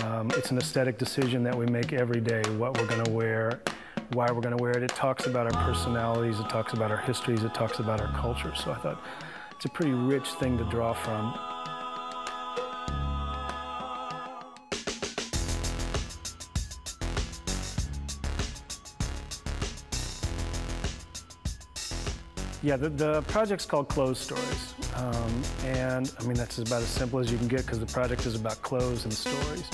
It's an aesthetic decision that we make every day, what we're going to wear, why we're going to wear it. It talks about our personalities, it talks about our histories, it talks about our culture. So I thought it's a pretty rich thing to draw from. Yeah, the project's called Clothes Stories. And I mean, that's about as simple as you can get because the project is about clothes and stories.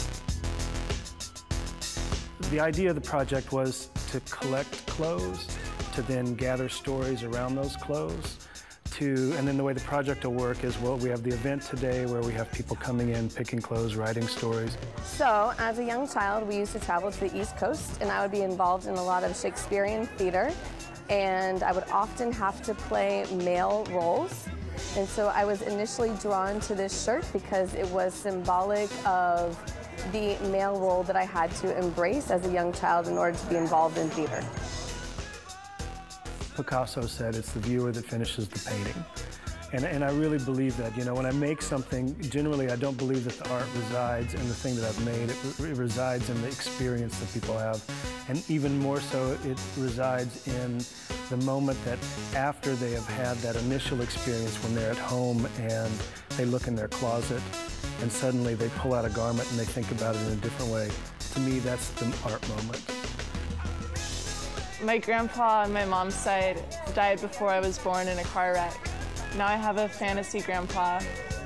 The idea of the project was to collect clothes, to then gather stories around those clothes, and then the way the project will work is, well, we have the event today where we have people coming in, picking clothes, writing stories. So, as a young child, we used to travel to the East Coast, and I would be involved in a lot of Shakespearean theater, and I would often have to play male roles. And so I was initially drawn to this shirt because it was symbolic of the male role that I had to embrace as a young child in order to be involved in theater. Picasso said it's the viewer that finishes the painting. And I really believe that. You know, when I make something, generally I don't believe that the art resides in the thing that I've made. It resides in the experience that people have. And even more so, it resides in the moment that after they have had that initial experience when they're at home and they look in their closet and suddenly they pull out a garment and they think about it in a different way. To me, that's the art moment. My grandpa on my mom's side died before I was born in a car wreck. Now I have a fantasy grandpa.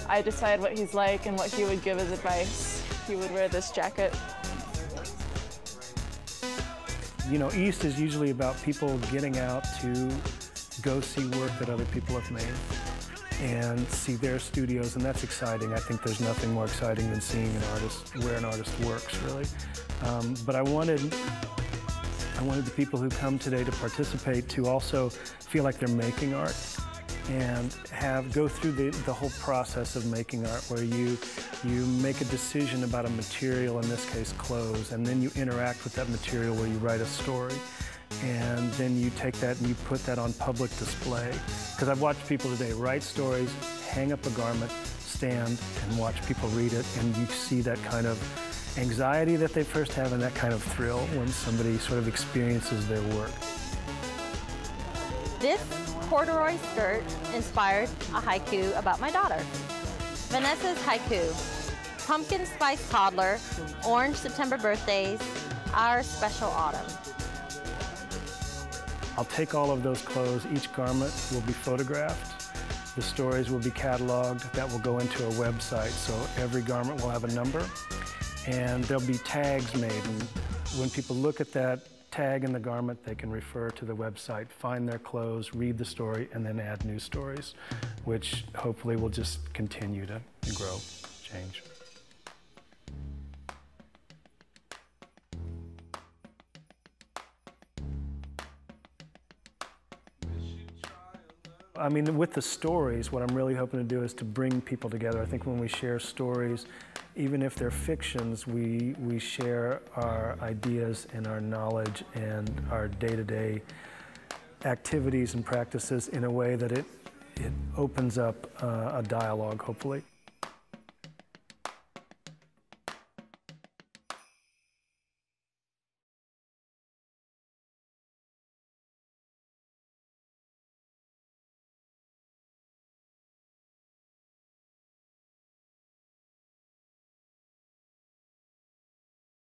I decide what he's like and what he would give as advice. He would wear this jacket. You know, East is usually about people getting out to go see work that other people have made and see their studios, and that's exciting. I think there's nothing more exciting than seeing an artist, where an artist works, really. But I wanted the people who come today to participate to also feel like they're making art and go through the whole process of making art, where you make a decision about a material, in this case clothes, and then you interact with that material where you write a story. And then you take that and you put that on public display. Because I've watched people today write stories, hang up a garment, stand and watch people read it, and you see that kind of anxiety that they first have and that kind of thrill when somebody sort of experiences their work. This corduroy skirt inspired a haiku about my daughter. Vanessa's haiku: pumpkin spice toddler, orange September birthdays, our special autumn. I'll take all of those clothes, each garment will be photographed, the stories will be cataloged, that will go into a website, so every garment will have a number, and there'll be tags made, and when people look at that tag in the garment, they can refer to the website, find their clothes, read the story, and then add new stories, which hopefully will just continue to grow, change. I mean, with the stories, what I'm really hoping to do is to bring people together. I think when we share stories, even if they're fictions, we share our ideas and our knowledge and our day-to-day activities and practices in a way that it opens up a dialogue, hopefully.